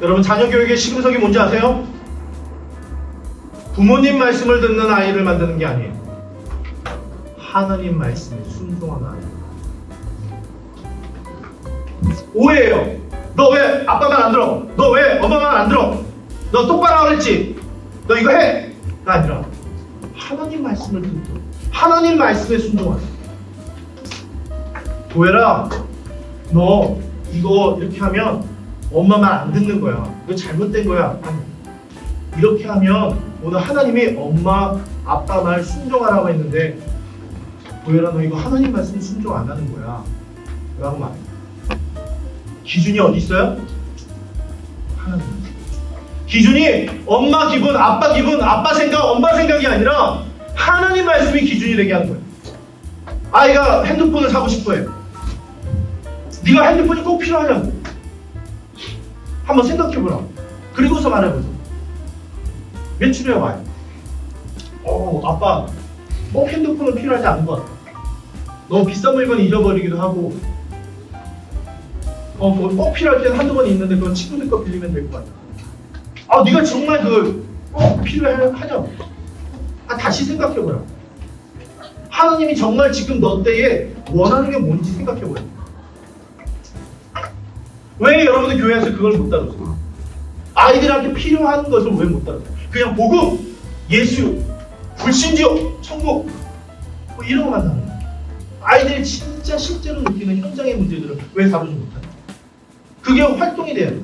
여러분 자녀 교육의 시금석이 뭔지 아세요? 부모님 말씀을 듣는 아이를 만드는 게 아니에요. 하나님 말씀에 순종하는 아이. 오해예요. 너 왜 아빠 말 안 들어? 너 왜 엄마 말 안 들어? 너 똑바로 하라 그랬지? 너 이거 해! 가 아니라 하나님 말씀을 듣고 하나님 말씀에 순종하라. 도혜라, 너 이거 이렇게 하면 엄마 말 안 듣는 거야. 이거 잘못된 거야. 아니, 이렇게 하면 오늘 하나님이 엄마, 아빠 말 순종하라고 했는데 도혜라, 너 이거 하나님 말씀 순종 안 하는 거야 라고 말해. 기준이 어디 있어요? 하나님. 기준이 엄마 기분, 아빠 기분, 아빠 생각, 엄마 생각이 아니라 하나님 말씀이 기준이 되게 하는 거예요. 아이가 핸드폰을 사고 싶어해. 네가 핸드폰이 꼭 필요하냐고 한번 생각해보라. 그리고서 말해보자. 매출에 와요. 아빠 핸드폰은 필요하지 않은 것 같아. 너무 비싼 물건 잊어버리기도 하고 꼭 필요할 때는 한두 번 있는데 그건 친구들 거 빌리면 될 것 같아. 네가 정말 꼭 필요하냐고. 다시 생각해보라. 하나님이 정말 지금 너 때에 원하는 게 뭔지 생각해보라. 왜 여러분들 교회에서 그걸 못 다루세요? 아이들한테 필요한 것을 왜 못 다루세요? 그냥 복음, 예수, 불신지요, 천국 이런 것만 다루는 거예요. 아이들이 진짜 실제로 느끼는 현장의 문제들을 왜 다루지 못하냐? 그게 활동이 돼야 돼요.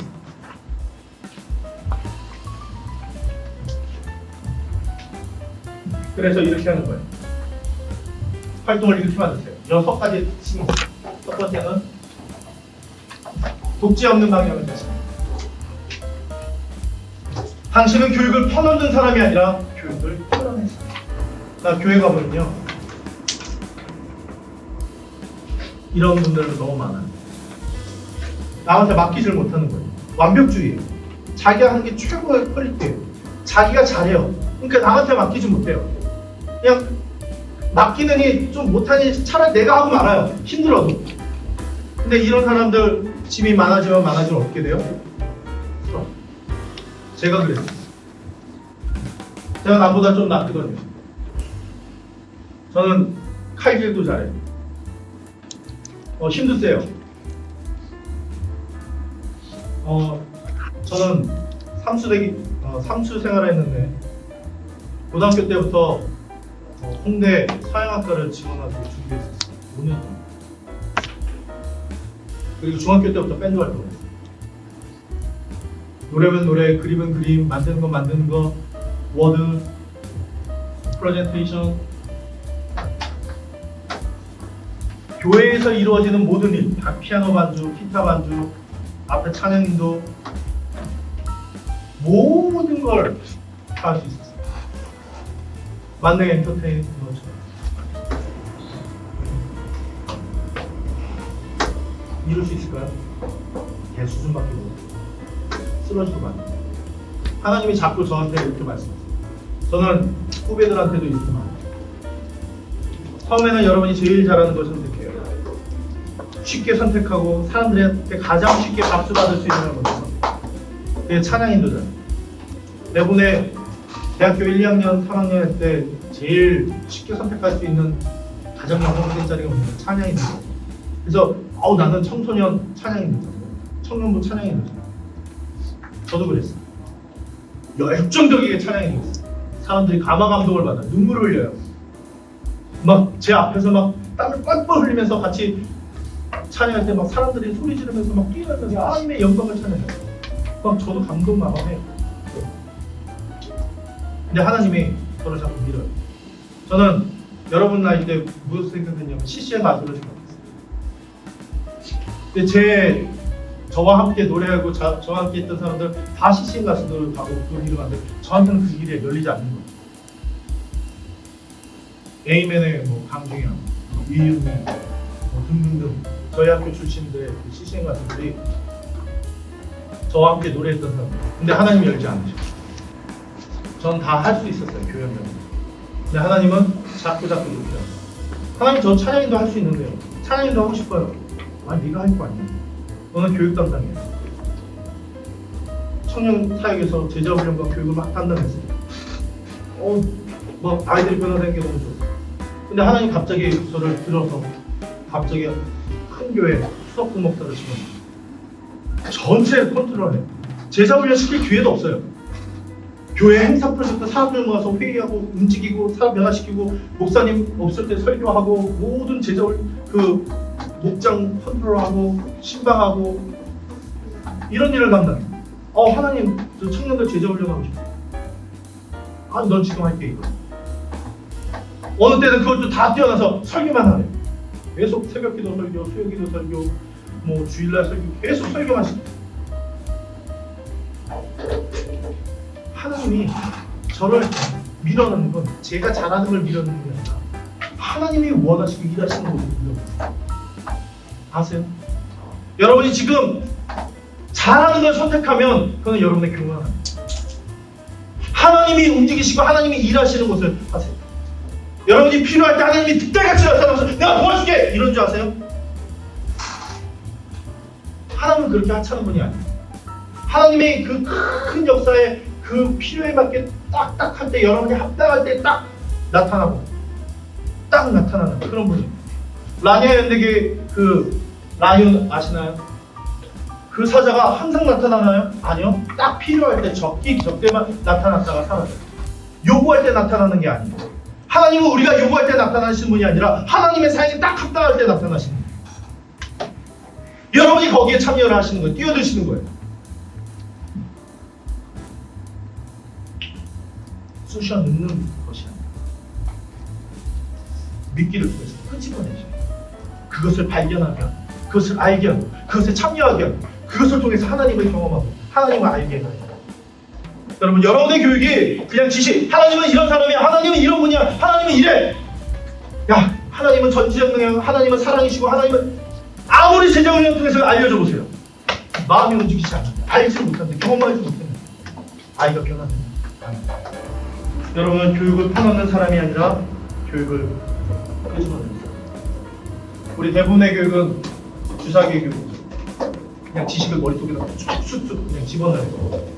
그래서 이렇게 하는 거예요. 활동을 이렇게 만드세요. 6가지 신호. 첫 번째는 독재 없는 방향을 가자. 당신은 교육을 퍼넣는 사람이 아니라 교육을 끌어내서. 나 교회 가보면요, 이런 분들은 너무 많아요. 남한테 맡기질 못하는 거예요. 완벽주의예요. 자기가 하는 게 최고의 퀄리티예요. 자기가 잘해요. 그러니까 남한테 맡기지 못해요. 그냥 맡기느니 좀 못하니 차라리 내가 하고 말아요. 힘들어도. 근데 이런 사람들 짐이 많아지면 많아지면 어떻게 돼요? 제가 그랬어요. 제가 남보다 좀 낫거든요. 저는 칼질도 잘해요. 힘도 세요. 저는 삼수 생활을 했는데 고등학교 때부터 홍대 서양학과를 지원하고 준비했었어요. 5년 동안. 그리고 중학교 때부터 밴드 활동을 했어요. 노래면 노래, 그림은 그림, 만드는 건 만드는 거, 워드, 프레젠테이션. 교회에서 이루어지는 모든 일, 피아노 반주, 기타 반주, 앞에 찬양인도, 모든 걸 다 할 수 있었어요. 만능 엔터테인먼트처럼. 이룰 수 있을까요? 수준밖에 못해요. 쓰러지고 말아요. 하나님이 자꾸 저한테 이렇게 말씀하세요. 저는 후배들한테도 이렇게 말해요. 처음에는 여러분이 제일 잘하는 걸 선택해요. 쉽게 선택하고 사람들한테 가장 쉽게 박수 받을 수 있는 것을. 그게 찬양 인도잖아요. 내분에 대학교 1, 2학년, 3학년 할 때 제일 쉽게 선택할 수 있는 가장 영광된 자리가 뭐냐면 찬양 인도. 그래서 나는 청소년 찬양 인도, 청년부 찬양 인도. 저도 그랬어요. 열정적이게 찬양 인도. 사람들이 감화 감동을 받아 눈물을 흘려요. 막 제 앞에서 막 땀을 뻘뻘 흘리면서 같이 찬양할 때 막 사람들이 소리 지르면서 막 뛰어나면서 하나님의 영광을 찬양해요. 막 저도 감동 마감해. 근데 하나님이 저를 자꾸 밀어요. 저는 여러분 나이 때 무슨 생각했냐면 CCM 가수를 생각했어요. 근데 저와 함께 노래하고 저와 함께 있던 사람들 다 CCM 가수들을 가고 그 길을 갔는데 저한테는 그 길에 열리지 않는 거예요. 에이맨의 강중현, 이윤미 등등등 저희 학교 출신들의 그 CCM 가수들이 저와 함께 노래했던 사람들. 근데 하나님이 열지 않으셨어요. 전 다 할 수 있었어요, 교회면. 근데 하나님은 자꾸 이렇게 하세요. 하나님 저 찬양인도 할 수 있는데요. 찬양인도 하고 싶어요. 네가 할 거 아니야. 너는 교육 담당이야. 청년 사역에서 제자 훈련과 교육을 막 담당했어요. 뭐 아이들이 변화되는 게 너무 좋았어요. 근데 하나님 갑자기 저를 들어서 갑자기 큰 교회 수석부 목사를 시켜요. 전체 컨트롤해. 제자 훈련 시킬 기회도 없어요. 교회 행사 프로젝트 사람들 모아서 회의하고 움직이고 사람 변화시키고 목사님 없을 때 설교하고 모든 제자 그 목장 컨트롤하고 신방하고 이런 일을 담당해. 하나님 저 청년들 제자 훈련하고 싶어. 아니 넌 지금 할게 이거. 어느 때는 그것도 다 뛰어나서 설교만 하네. 계속 새벽기도 설교, 수요기도 설교, 뭐 주일날 설교 계속 설교만 시켜. 하나님이 저를 밀어넣는 건 제가 잘하는 걸 밀어넣는 게 아니라 하나님이 원하시고 일하시는 것을 밀어넣어요. 아세요? 여러분이 지금 잘하는 걸 선택하면 그건 여러분의 교훈은 아니에요. 하나님이 움직이시고 하나님이 일하시는 것을 하세요. 여러분이 필요할 때 하나님이 득달같이 나타나서 내가 도와줄게! 이런 줄 아세요? 하나님은 그렇게 하찮은 분이 아니에요. 하나님의 그 큰 역사에 그 필요에 맞게 딱딱 할 때 여러분이 합당할 때 딱 나타나고 딱 나타나는 그런 분이에요. 라니아 연대계 그 라이온 아시나요? 그 사자가 항상 나타나나요? 아니요. 딱 필요할 때 적때만 나타났다가 사라져요. 요구할 때 나타나는 게 아니에요. 하나님은 우리가 요구할 때 나타나시는 분이 아니라 하나님의 사역이 딱 합당할 때 나타나시는 거예요. 여러분이 거기에 참여를 하시는 거예요. 뛰어드시는 거예요. 쑤셔 넣는 것이 아니에요. 미끼를 통해서 끄집어내죠. 그것을 발견하게 하고 그것을 알게 하고 그것에 참여하게 하고 그것을 통해서 하나님을 경험하고 하나님을 알게 해요. 여러분 여러분의 교육이 그냥 지시 하나님은 이런 사람이야 하나님은 이런 분이야 하나님은 이래 야 하나님은 전지전능해요 하나님은 사랑이시고 하나님은 아무리 제자훈련을 통해서 알려줘 보세요. 마음이 움직이지 않는다. 알지 못한다. 경험하지 못한다. 아이가 변화된다. 여러분은 교육을 퍼넣는 사람이 아니라 교육을 끄집어내는 사람. 우리 대부분의 교육은 주사기 교육이죠. 그냥 지식을 머릿속에다 쑥쑥 그냥 집어넣는 거.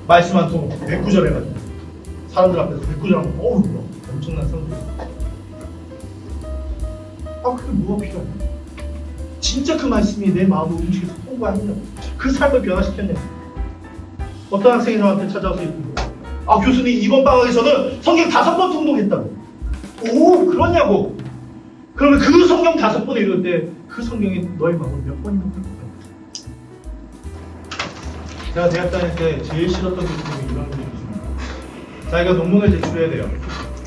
말씀 한 통 109절 해가지고 사람들 앞에서 109절 하면 어우 엄청난 성질. 그게 뭐가 필요하냐? 진짜 그 말씀이 내 마음을 움직여서 통과했냐고 그 삶을 변화시켰냐고. 어떤 학생이 저한테 찾아와서 이러고 교수님 이번 방학에서는 성경 5번 통독했다고. 오 그러냐고. 그러면 그 성경 5번 읽을 때 그 성경이 너의 마음을 몇 번이나 통독했다고. 제가 대학 다닐 때 제일 싫었던 교수님이 이런 교수입니다. 자기가 논문을 제출해야 돼요.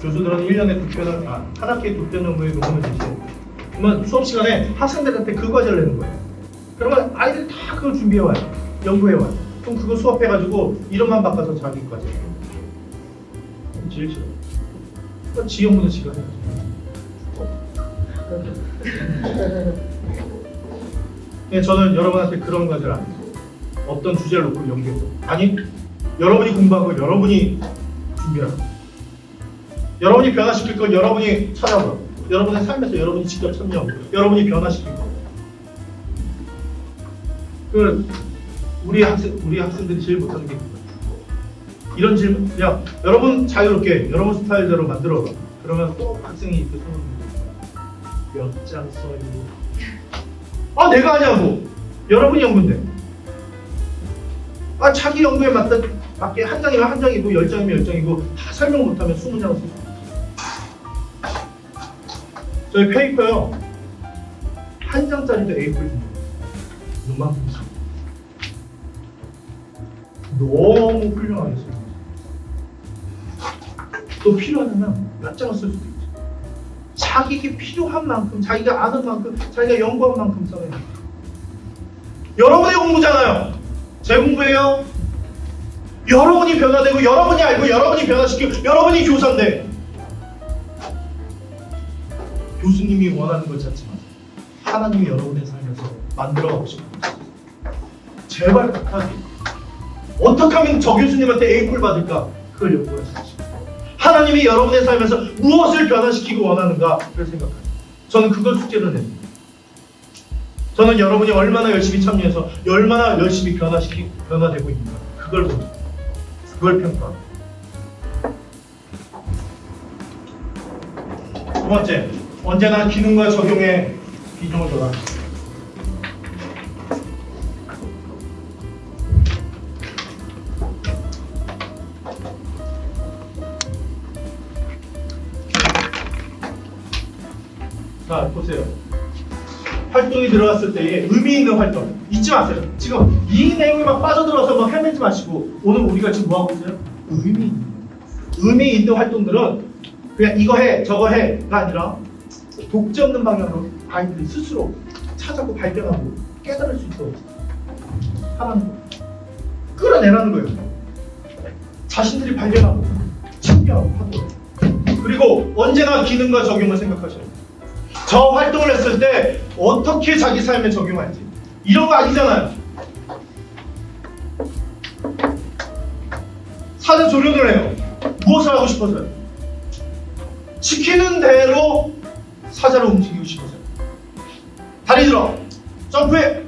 교수들은 1년에 2편, 한 학기에 2편 정도의 논문을 제출해요. 그러면 수업 시간에 학생들한테 그 과제를 내는 거예요. 그러면 아이들이 다 그걸 준비해와요. 연구해와요. 그럼 그거 수업해가지고 이름만 바꿔서 자기 과제. 제일 싫어. 지 연구는 지가 해야지. 저는 여러분한테 그런 과제를 안 해요. 어떤 주제를 놓고 연구해서 아니 여러분이 공부하고 여러분이 준비하고 여러분이 변화시킬 건 여러분이 찾아보고 여러분의 삶에서 여러분이 직접 참여하고 여러분이 변화시키고 우리 학생들이 제일 못하는 게 그거예요. 이런 질문 야 여러분 자유롭게 여러분 스타일대로 만들어 그러면 또 학생이 이렇게 몇 장 써요. 내가 하냐고. 여러분이 연구인데 자기 연구에 맞게 한 장이면 한 장이고 10장이면 10장이고 다 설명 못하면 20장을 쓰고. 저희 페이퍼요 한 장짜리도 A4 줍니다. 요만큼 써. 너무 훌륭하게 써요. 또 필요하면 몇 장을 쓸 수도 있죠. 자기에게 필요한 만큼 자기가 아는 만큼 자기가 연구한 만큼 써요. 여러분의 공부잖아요. 제 공부예요. 여러분이 변화되고 여러분이 알고 여러분이 변화시키고 여러분이 교사인데 교수님이 원하는 걸 찾지 마세요. 하나님이 여러분의 삶에서 만들어가고 싶은 것이에요. 제발 부탁이에요. 어떻게 하면 저 교수님한테 A+를 받을까? 그걸 연구하시죠. 하나님이 여러분의 삶에서 무엇을 변화시키고 원하는가? 그걸 생각하세요. 저는 그걸 숙제를 냅니다. 저는 여러분이 얼마나 열심히 참여해서 얼마나 열심히 변화되고 있는가 그걸 보죠. 그걸 평가합니다. 두 번째, 언제나 기능과 적용에 비중을 둬라. 자, 보세요. 활동이 들어갔을 때의 의미 있는 활동 잊지 마세요. 지금 이 내용에 막 빠져들어서 막 헤매지 마시고 오늘 우리가 지금 뭐 하고 있어요? 의미 있는 활동들은 그냥 이거 해 저거 해가 아니라 독재 없는 방향으로 아이들이 스스로 찾아고 발견하고 깨달을 수 있도록 하라는 거예요. 끌어내라는 거예요. 자신들이 발견하고 참여하고 하도록. 그리고 언제나 기능과 적용을 생각하셔야 돼요. 저 활동을 했을 때 어떻게 자기 삶에 적용할지 이런 거 아니잖아요. 사전 조련을 해요. 무엇을 하고 싶어서요? 시키는 대로 사자로 움직이고 싶어서요. 다리 들어 점프해.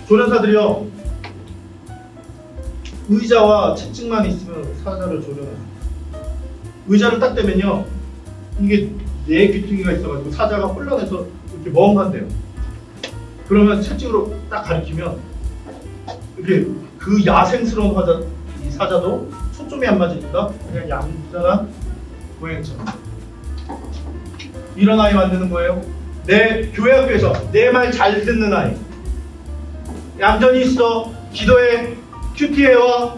조련사들이요 의자와 채찍만 있으면 사자를 조련해요. 의자를 딱 대면요 이게 네 귀퉁이가 있어가지고 사자가 혼란해서 이렇게 멍한대요. 그러면 채찍으로 딱 가리키면 이렇게 그 야생스러운 이 사자도 초점이 안 맞으니까 그냥 얌전한 고양이처럼 이런 아이 만드는 거예요. 내 교회 학교에서 내 말 잘 듣는 아이, 얌전히 있어, 기도해, 큐티해와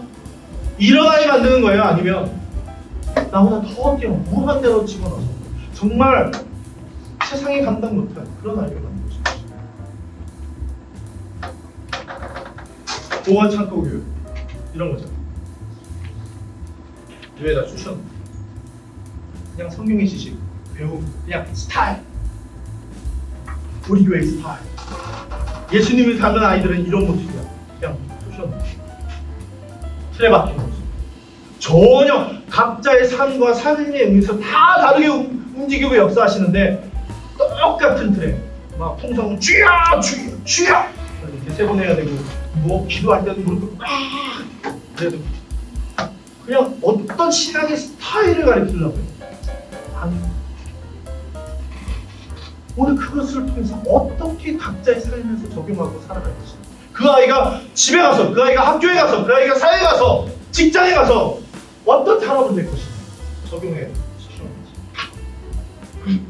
이런 아이 만드는 거예요. 아니면 나보다 더 뛰어 무한 대로 집어넣어서 정말 세상에 감당 못할 그런 아이를 만든 거죠. 보안 창고 교육 이런 거죠. 교회에다 추천. 그냥 성경의 지식 배움 그냥 스타일. 우리 교회 스타일. 예수님을 닮은 아이들은 이런 모습이야. 그냥 추천. 틀에 박힌 모습. 전혀 각자의 삶과 삶의 의미에서 다 다르게 움직이고 역사하시는데 똑같은 틀에 막 통성은 주여 주여 주여 이렇게 세 번 해야 되고 뭐 기도할 때도 그렇고 그래도 그냥 어떤 신앙의 스타일을 가르치려고 해요. 아니 오늘 그것을 통해서 어떻게 각자의 삶에서 적용하고 살아갈 것인가. 그 아이가 집에 가서 그 아이가 학교에 가서 그 아이가 사회에 가서 직장에 가서 어떤 사람을 될 것인가 적용해 시키는 거지.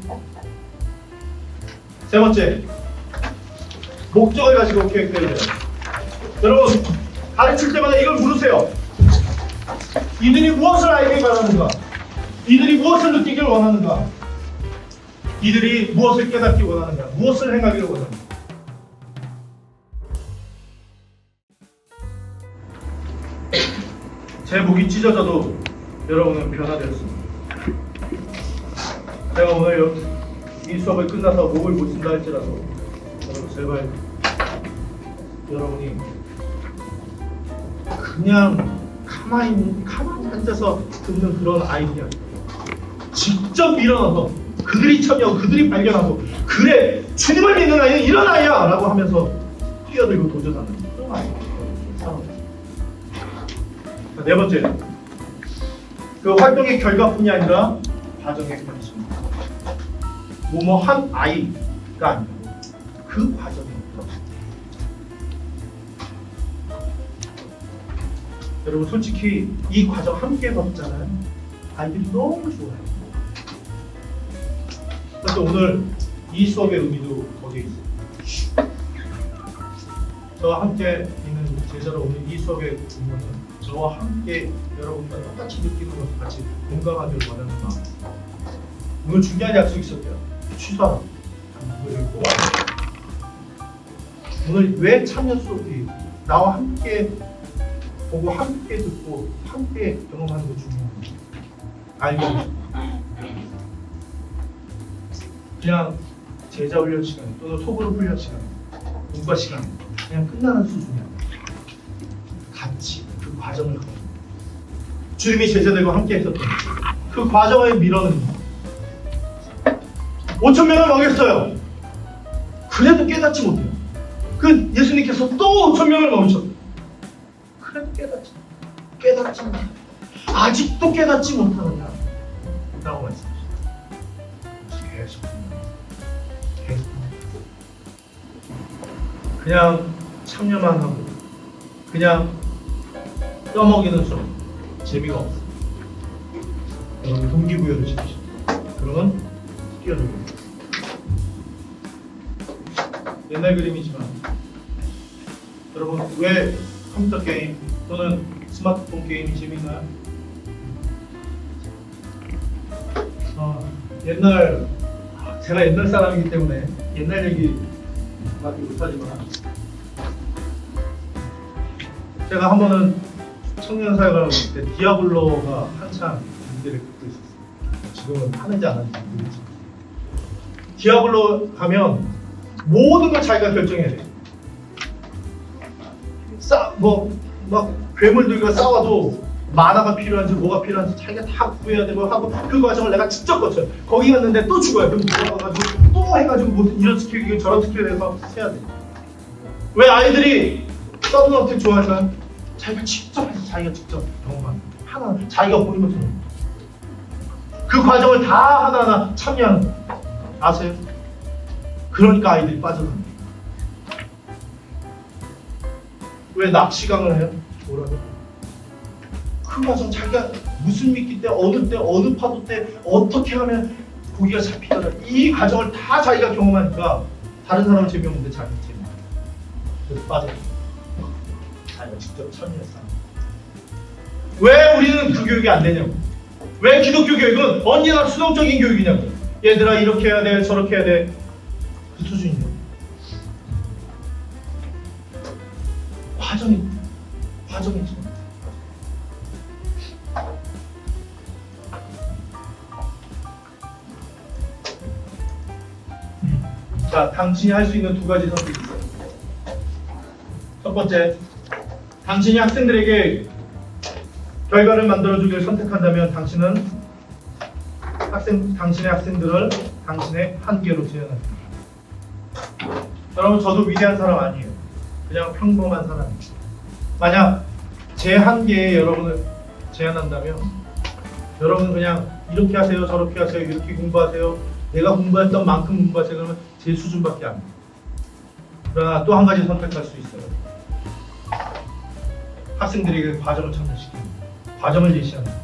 세 번째, 목적을 가지고 계획해야 돼요. 여러분 가르칠 때마다 이걸 물으세요. 이들이 무엇을 알길 바라는가? 이들이 무엇을 느끼길 원하는가? 이들이 무엇을 깨닫기 원하는가? 무엇을 행하기를 원하는가? 제 목이 찢어져도 여러분은 변화되었습니다. 제가 오늘 이 수업을 끝나서 목을 못 쓴다 할지라도 여러분 제발 여러분이 그냥 가만히 앉아서 듣는 그런 아이들이 아니에요. 직접 일어나서 그들이 참여하고 그들이 발견하고 그래 주님을 믿는 아이는 이런 아이야 라고 하면서 뛰어들고 도전하는 그런 아이들. 네 번째, 그 활동의 결과뿐이 아니라 과정의 관심입니다. 뭐뭐 한 아이가 아니라 그 과정입니다. 여러분 솔직히 이 과정 함께 겪잖아요. 아이들이 너무 좋아요. 그래서 오늘 이 수업의 의미도 거기에 있어요. 저와 함께 있는 제자로 오늘 이 수업의 의미는 저와 함께 여러분과 똑같이 느끼는 것을 같이 공감하기를 원하는 마음. 오늘 중요한 약속이 있었대요. 취소하라. 오늘 왜 참여 수업이 나와 함께 보고 함께 듣고 함께 경험하는 거 중요한지 알고 그냥 제자 훈련 시간 또는 소그룹 훈련 시간 공과 시간 그냥 끝나는 수준이 아니라 같이 그 과정을 걸어 주님이 제자들과 함께 했었던 그 과정을 밀어넣는 5,000명을 먹였어요. 그래도 깨닫지 못해요. 그 예수님께서 또 5,000명을 먹으셨어요. 그래도 깨닫지 못해. 아직도 깨닫지 못하느냐 라고 말씀하셨어요. 계속 그냥 참여만 하고 그냥 떠먹이는 수업 재미가 없어요. 여러분 동기부여를 시키죠. 그러면 뛰어들고 옛날 그림이지만 여러분 왜 컴퓨터 게임 또는 스마트폰 게임이 재미나요? 제가 옛날 사람이기 때문에 옛날 얘기 많이 못하지만 제가 한 번은 청년 사회가 때 디아블로가 한참 인기를 끌고 있었어요. 지금은 하는지 안 하는지 모르겠지만 디아블로 가면 모든 걸 자기가 결정해야 돼. 막 괴물들과 싸워도 만화가 필요한지 뭐가 필요한지 자기가 다 구해야 되고 하고 그 과정을 내가 직접 거쳐요. 거기 갔는데 또 죽어요. 그럼 돌아가가지고 또 해가지고 뭐 이런 스킬 저런 스킬 해서 해야 돼. 왜 아이들이 서든어택 좋아할까요? 자기가 직접 해서 자기가 직접 경험하는 하나 자기가 보는 것처럼 그 과정을 다 하나하나 참여하는 거 아세요? 그러니까 아이들이 빠져듭니다. 왜 납치강을 해요? 뭐라고? 그 과정 자기가 무슨 미끼 때 어느 파도 때 어떻게 하면 고기가 잡히더라 이 과정을 다 자기가 경험하니까 다른 사람은 재미없는데 자기는 재미없어. 그래서 빠져듭니다. 자기가 직접 참여했어. 왜 우리는 그 교육이 안 되냐고. 왜 기독교 교육은 언제나 수동적인 교육이냐고. 얘들아 이렇게 해야 돼 저렇게 해야 돼 그 수준이냐고. 과정이지. 자, 당신이 할 수 있는 두 가지 선택이 있어요. 첫 번째, 당신이 학생들에게 결과를 만들어주길 선택한다면 당신의 학생들을 당신의 한계로 제한합니다. 여러분, 저도 위대한 사람 아니에요. 그냥 평범한 사람입니다. 만약 제 한계에 여러분을 제한한다면 여러분 그냥 이렇게 하세요, 저렇게 하세요, 이렇게 공부하세요. 내가 공부했던 만큼 공부하세요. 그러면 제 수준밖에 안 돼요. 그러나 또 한 가지 선택할 수 있어요. 학생들에게 과정을 참여시킵니다. 과정을 제시합니다.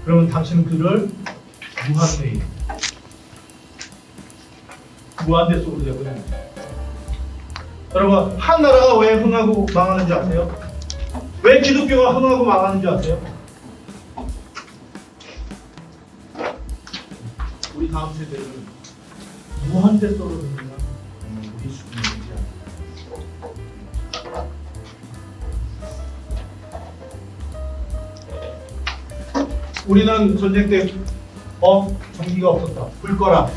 그러면 당신은 그를 무한대에 무한대 속으로 내보냅니다. 여러분, 한 나라가 왜 흥하고 망하는지 아세요? 왜 기독교가 흥하고 망하는지 아세요? 우리 다음 세대는 무한대 떨어지느냐 우리 수준이지 않아요. 우리는 전쟁 때 전기가 없었다. 불 꺼라.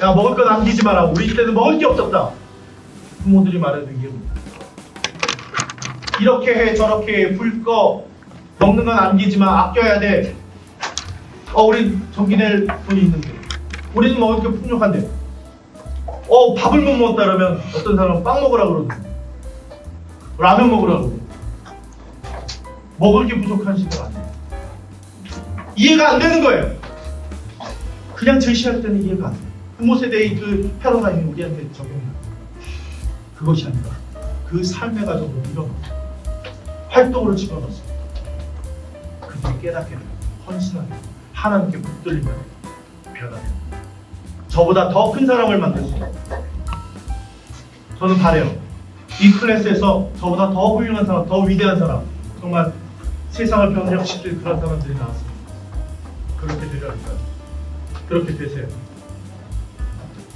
야, 먹을 거 남기지 마라. 우리 때는 먹을 게 없었다. 부모들이 말해도 이해합니다. 이렇게 해 저렇게 해. 불 꺼. 먹는 건 남기지 마. 아껴야 돼. 우리 전기 낼 돈이 있는데 우리는 먹을 게 풍족한데 밥을 못 먹었다 그러면 어떤 사람은 빵 먹으라고 그러거든요. 라면 먹으라고 그러거든요. 먹을 게 부족한 시대가 안 돼요. 이해가 안 되는 거예요. 그냥 제시할 때는 이해가 안 돼요. 부모 세대의 그 패러다임이 우리한테 적용이 돼요. 그것이 아니라 그 삶의 과정으로 밀어넣어요. 활동으로 집어넣었어요. 그들이 깨닫게 돼요. 헌신하게 돼요. 하나님께 붙들리면 변화돼요. 저보다 더 큰 사람을 만들 수 있어요. 저는 바래요. 이 클래스에서 저보다 더 훌륭한 사람, 더 위대한 사람, 정말 세상을 변혁시킬 그런 사람들이 나왔습니다. 그렇게 되려니까요. 그렇게 되세요.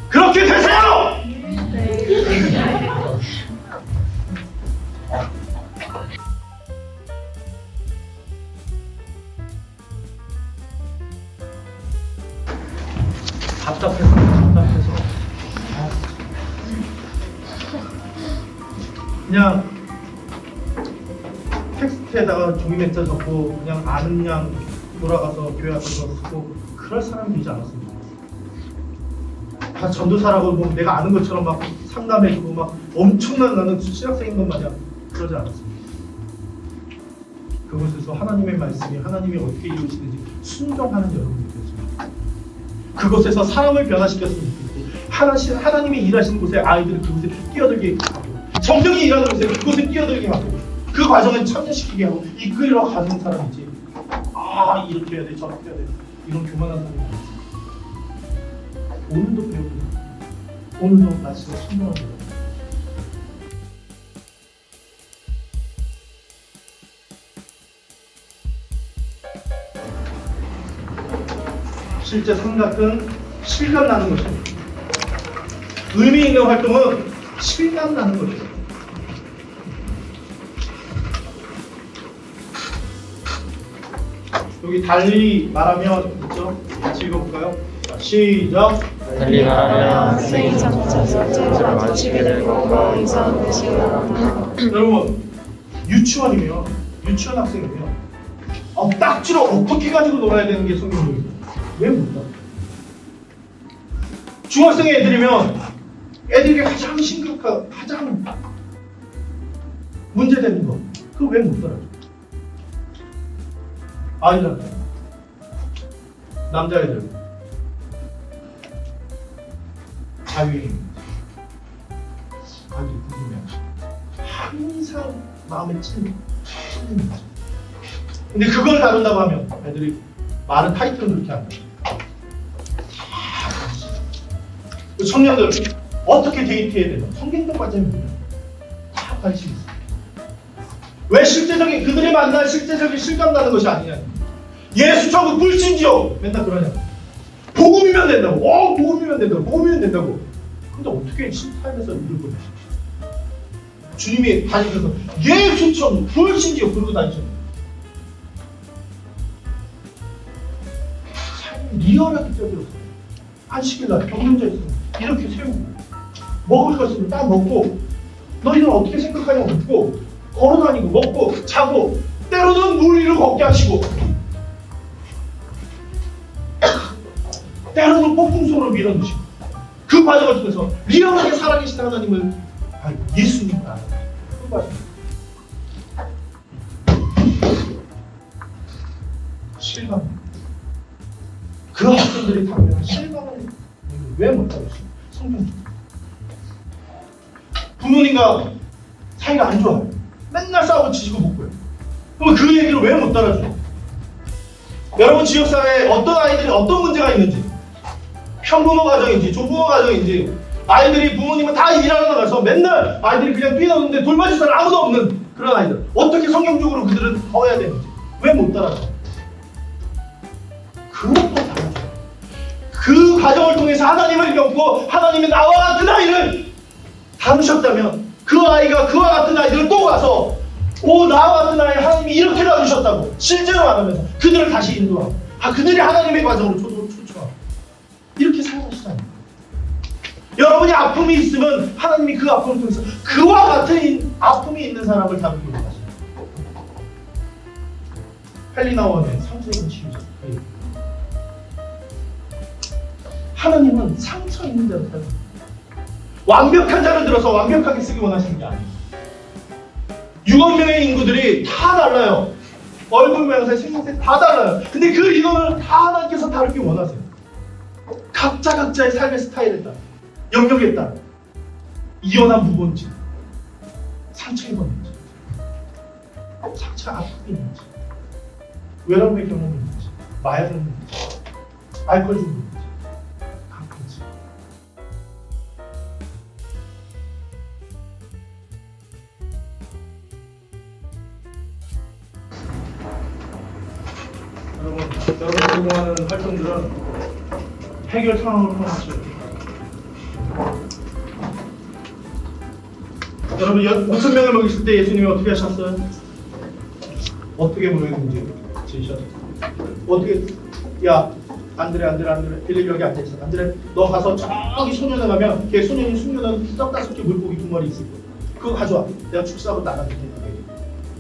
그렇게 되세요! 답답해서 그냥 텍스트에다가 종이 멘트 적고 그냥 아는 양 돌아가서 교회 앞에서 쓰고 그럴 사람이 되지 않았습니다. 다 전도사라고 뭐 내가 아는 것처럼 막 상담해주고 막 엄청난 나는 신학생인 것 마냥 그러지 않았습니다. 그곳에서 하나님의 말씀이 하나님이 어떻게 이루시는지 순종하는 여러분이 되었습니다. 그곳에서 사람을 변화시켰으면 좋겠고 하나님이 일하시는 곳에 아이들을 그곳에 뛰어들게 하고 성령이 일하는 곳에 그곳에 뛰어들게 하고 그 과정을 참여시키게 하고 이끌어 가는 사람이지 이렇게 해야 돼 저렇게 해야 돼 이런 교만한 사람이 아니지. 오늘도 배웁니다. 오늘도 말씀을 순종합니다. 실제 생각은 실감나는 것입니다. 의미 있는 활동은 실감나는 것입니다. 여기 달리 말하면 있죠? 같이 읽어볼까요? 자, 시작! 달리 말하면 학생이 점차 실제로 마치게 될 것과 이상 의식을 여러분 유치원이면 유치원 학생이면 딱지로 어떻게 가지고 놀아야 되는 게 성경적이에요. 왜 못다? 중학생 애들이면 애들에게 가장 심각한 가장 문제되는 거 그거 왜 못 따라줘? 아이들한테 남자애들 자유인 아주 궁금해 항상 마음에 찔리는 거죠. 근데 그걸 다룬다고 하면 애들이 말은 타이틀은 그렇게 한다. 청년들 어떻게 데이트해야 되나 성경적 관점이 뭐냐 다 관심이 있어. 왜 실제적인 그들이 만난 실제적인 실감나는 것이 아니냐. 예수 천국 불신지요 맨날 그러냐. 복음이면 된다고. 복음이면 된다고. 복음이면 된다고. 근데 어떻게 삶에서 이룰 거냐. 주님이 다니면서 예수 천국 불신지요 그러고 다니셨는데 삶이 리얼하게 쪄들었어요. 안식일날 경륜자 있으면 이렇게 세우고 먹을 것을 딱 먹고 너희는 어떻게 생각하냐고 묻고 걸어다니고 먹고 자고 때로는 물 위로 걷게 하시고 때로는 폭풍성으로 밀어넣으시고 그 과정을 통해서 리얼하게 살아계신 하나님을 예수님을 알아요. 그 과정 실감 그 학생들이 당면 실감을 왜 못하겠어요? 성경 부모님과 사이가 안 좋아요. 맨날 싸우고 지지고 먹고요. 그럼 그 얘기를 왜 못 따라줘요? 여러분 지역사회에 어떤 아이들이 어떤 문제가 있는지 편부모 가정인지 조부모 가정인지 아이들이 부모님은 다 일하러 나가서 맨날 아이들이 그냥 뛰어노는데 돌봐줄 사람 아무도 없는 그런 아이들 어떻게 성경적으로 그들은 커야 되는지 왜 못 따라줘요? 그것도 달라져요. 그 과정을 통해서 하나님을 겪고 하나님이 나와 같은 아이를 다루셨다면 그 아이가 그와 같은 아이들을 또 가서 나와 같은 아이 하나님이 이렇게 다루셨다고 실제로 말하면서 그들을 다시 인도하고 그들이 하나님의 과정으로 초청하고 이렇게 살아가시다니. 여러분이 아픔이 있으면 하나님이 그 아픔을 통해서 그와 같은 아픔이 있는 사람을 다루기로 하십니다. 헬리나원의 상처 입은 치유자 하나님은 상처 있는 자를 사랑합니다. 완벽한 자를 들어서 완벽하게 쓰기 원하시는 게 아니에요. 6억 명의 인구들이 다 달라요. 얼굴 모양새, 생김새 다 달라요. 근데 그 인원을 다 하나님께서 다루기 원하세요. 각자의 삶의 스타일에 따라, 영역에 따라 이혼한 부부인지, 상처 입었는지, 상처 아픔이 있는지, 외로움의 경험이 있는지, 마약을 했는지, 알코올 중독인지, 가끔씩. 여러분 제공하는 활동들은 해결 상황을 포함하죠. 여러분 5,000명을 먹이실 때 예수님이 어떻게 하셨어요? 어떻게 먹였는지 지으셨어요. 어떻게 안드레 빌리 여기 앉아있어. 안드레 너 가서 저기 소년에 가면 걔 소년이 숨겨놓은 떡 5개 물고기 2마리 있을 거야. 그거 가져와. 내가 축사하고 나가줄 테니까.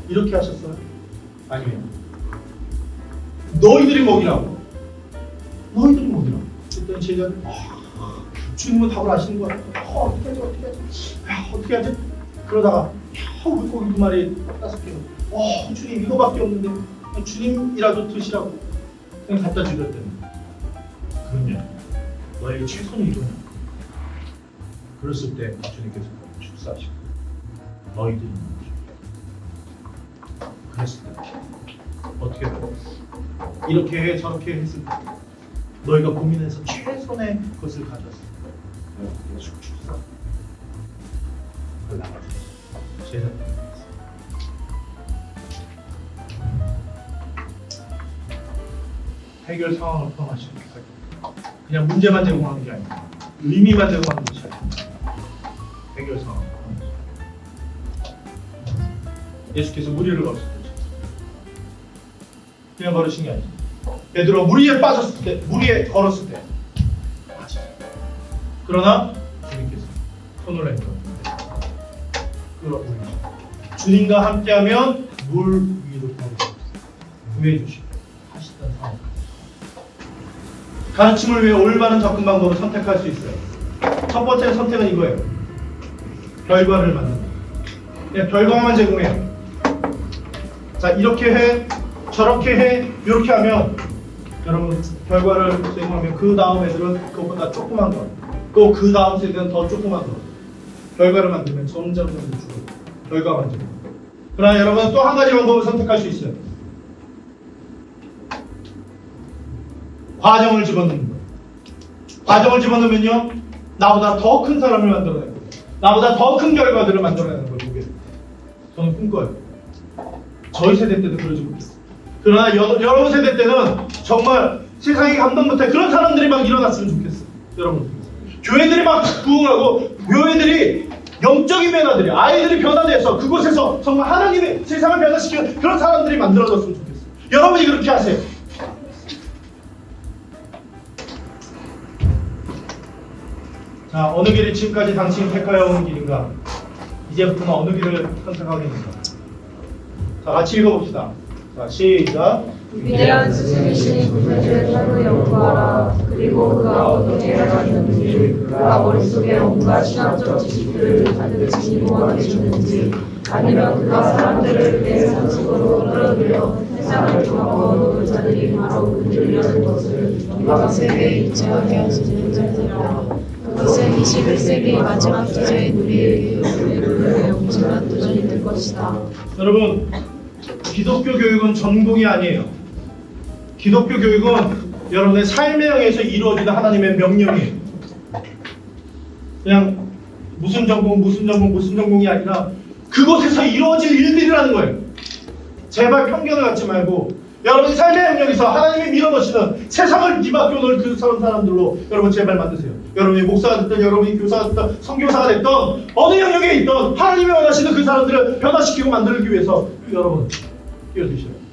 이렇게 하셨어요? 아니면 너희들이 먹이라고. 그랬더니 제자들 주님은 답을 아시는 거야. 어떻게 하지? 어떻게 하지? 그러다가 물고기 2마리 5개. 주님 이거밖에 없는데 주님이라도 드시라고 그냥 갖다 주셨더니 그러면 너에게 최선을 이루냐? 그랬을 때 주님께서 축사하시고 너희들이 그랬을 때 어떻게 돼? 이렇게 해 저렇게 했을 때 너희가 고민해서 최선의 것을 가졌을 때 축사 그걸 나가서 제자 해결 상황을 포함하시는 그냥 문제만 제공하는 게 아니라 의미만 제공하는 것이 아니라 해결 상황을 포함하시는 예수께서 무리를 걸었을 때 그냥 걸으신 게 아니죠. 베드로 무리에 빠졌을 때, 무리에 걸었을 때 그러나 주님께서 손을 내밀어 끌어올리시고 주님과 함께하면 물 위로 구해 주시고 하시던 상황. 가르침을 위해 올바른 접근 방법을 선택할 수 있어요. 첫 번째 선택은 이거예요. 결과를 만든다. 그냥 결과만 제공해요. 자, 이렇게 해, 저렇게 해, 이렇게 하면 여러분 결과를 제공하면 그 다음 애들은 그것보다 조그만 거, 또 그 다음 세대는 더 조그만 거. 결과를 만들면 점점 줄어요. 결과만 제공. 그러나 여러분 또 한 가지 방법을 선택할 수 있어요. 과정을 집어넣는 거예요. 과정을 집어넣으면요, 나보다 더 큰 사람을 만들어내는 거예요. 나보다 더 큰 결과들을 만들어내는 거예요. 이게 저는 꿈꿔요. 저희 세대 때도 그러지 못했어요. 그러나 여러분 세대 때는 정말 세상에 감동 못할 그런 사람들이 막 일어났으면 좋겠어요. 여러분 교회들이 막 부흥하고 교회들이 영적인 변화들이 아이들이 변화돼서 그곳에서 정말 하나님의 세상을 변화시키는 그런 사람들이 만들어졌으면 좋겠어요. 여러분이 그렇게 하세요. 자, 어느 길이 지금까지 당신이 택하여 온 길인가? 이제부터는 어느 길을 선택하겠는가? 자, 같이 읽어봅시다. 자, 시작. 위대한 스승이신 그분을 따로 연구하라. 그리고 그가 어떻게 하셨는지, 그가 머릿속에 온갖 신학적 지식들을 가득 지니고 계셨는지, 아니면 그가 사람들을 내 상식으로 끌어들여 세상을 조망하고 자들이 바로 그들이라는 것을 이와 세계에 입증하게 하시는 자들이라. 그것은 21세기 마지막 주제인 우리에게 그의 엄청난 도전이 될 것이다. 여러분, 기독교 교육은 전공이 아니에요. 기독교 교육은 여러분의 삶의 영에서 이루어지는 하나님의 명령이에요. 그냥 무슨 전공이 아니라 그곳에서 이루어질 일들이라는 거예요. 제발 편견을 갖지 말고 여러분의 삶의 영역에서 하나님이 밀어넣으시는 세상을 뒤바뀌어 놓을 그 사람들로 여러분 제발 만드세요. 여러분이 목사가 됐든 여러분이 교사가 됐든 선교사가 됐든 어느 영역에 있든 하나님이 원하시는 그 사람들을 변화시키고 만들기 위해서 여러분 뛰어드셔요.